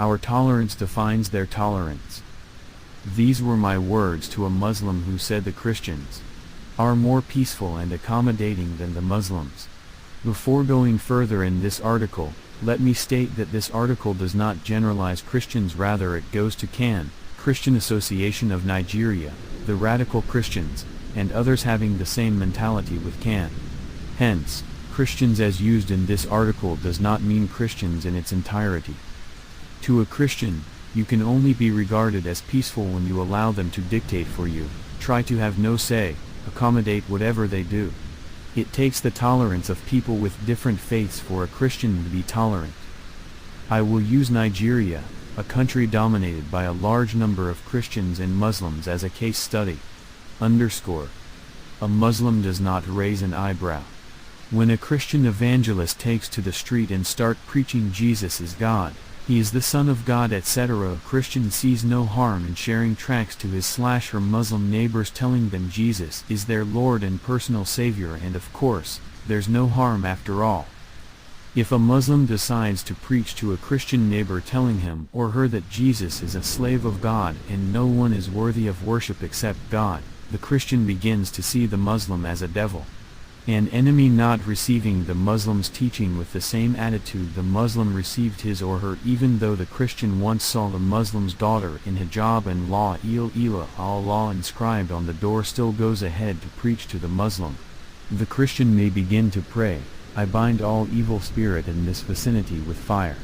Our tolerance defines their tolerance. These were my words to a Muslim who said the Christians are more peaceful and accommodating than the Muslims. Before going further in this article, let me state that this article does not generalize Christians, rather it goes to C.A.N, Christian Association of Nigeria, the radical Christians, and others having the same mentality with C.A.N. Hence, Christians as used in this article does not mean Christians in its entirety. To a Christian, you can only be regarded as peaceful when you allow them to dictate for you, try to have no say, accommodate whatever they do. It takes the tolerance of people with different faiths for a Christian to be tolerant. I will use Nigeria, a country dominated by a large number of Christians and Muslims, as a case study. A Muslim does not raise an eyebrow when a Christian evangelist takes to the street and start preaching Jesus is God, He is the Son of God, etc. A Christian sees no harm in sharing tracts to his/her Muslim neighbors telling them Jesus is their Lord and personal Savior, and of course, there's no harm after all. If a Muslim decides to preach to a Christian neighbor telling him or her that Jesus is a slave of God and no one is worthy of worship except God, the Christian begins to see the Muslim as a devil, an enemy, not receiving the Muslim's teaching with the same attitude the Muslim received his or her. Even though the Christian once saw the Muslim's daughter in hijab and La ilaha Allah inscribed on the door, still goes ahead to preach to the Muslim. The Christian may begin to pray, I bind all evil spirit in this vicinity with fire.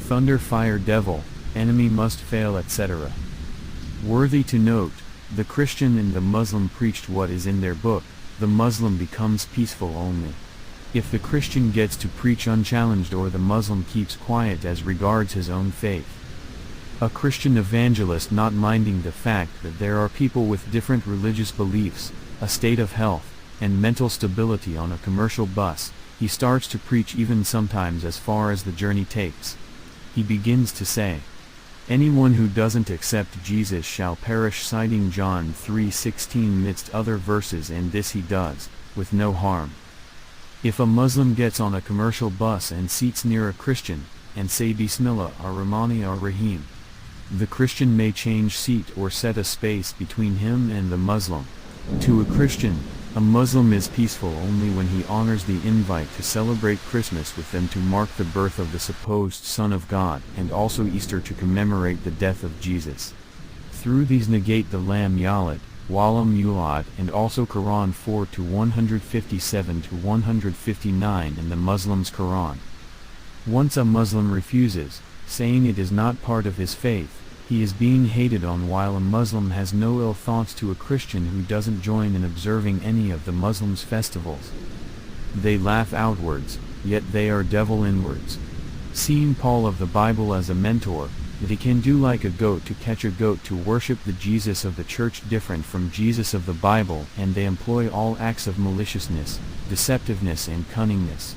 Thunder, fire, devil, enemy must fail, etc. Worthy to note, the Christian and the Muslim preached what is in their book. The Muslim becomes peaceful only if the Christian gets to preach unchallenged, or the Muslim keeps quiet as regards his own faith. A Christian evangelist, not minding the fact that there are people with different religious beliefs, a state of health, and mental stability on a commercial bus, he starts to preach, even sometimes as far as the journey takes. He begins to say, anyone who doesn't accept Jesus shall perish, citing John 3:16 midst other verses, and this he does, with no harm. If a Muslim gets on a commercial bus and seats near a Christian, and say Bismillah ar-Rahmani ar-Rahim, the Christian may change seat or set a space between him and the Muslim. To a Christian, a Muslim is peaceful only when he honors the invite to celebrate Christmas with them to mark the birth of the supposed Son of God, and also Easter to commemorate the death of Jesus. Through these negate the Lam Yalid, Walam Yulad, and also Quran 4-157-159 in the Muslim's Quran. Once a Muslim refuses, saying it is not part of his faith, he is being hated on, while a Muslim has no ill thoughts to a Christian who doesn't join in observing any of the Muslims' festivals. They laugh outwards, yet they are devil inwards. Seeing Paul of the Bible as a mentor, that he can do like a goat to catch a goat to worship the Jesus of the church different from Jesus of the Bible, and they employ all acts of maliciousness, deceptiveness and cunningness.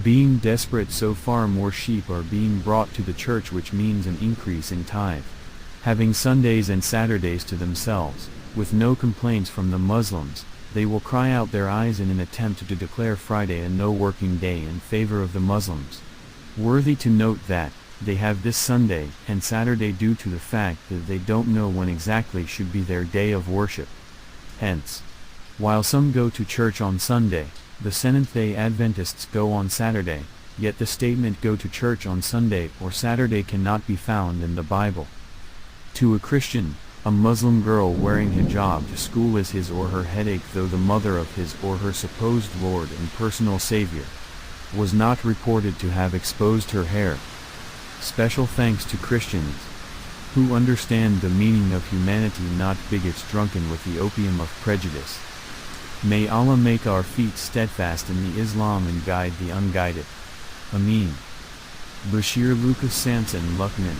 Being desperate, so far more sheep are being brought to the church, which means an increase in tithe. Having Sundays and Saturdays to themselves, with no complaints from the Muslims, they will cry out their eyes in an attempt to declare Friday a no working day in favor of the Muslims. Worthy to note that they have this Sunday and Saturday due to the fact that they don't know when exactly should be their day of worship. Hence, while some go to church on Sunday, the Seventh-day Adventists go on Saturday, yet the statement go to church on Sunday or Saturday cannot be found in the Bible. To a Christian, a Muslim girl wearing hijab to school is his or her headache, though the mother of his or her supposed Lord and personal Savior was not reported to have exposed her hair. Special thanks to Christians who understand the meaning of humanity, not bigots drunken with the opium of prejudice. May Allah make our feet steadfast in the Islam and guide the unguided. Ameen. Bashir Lucas Sampson Luckman.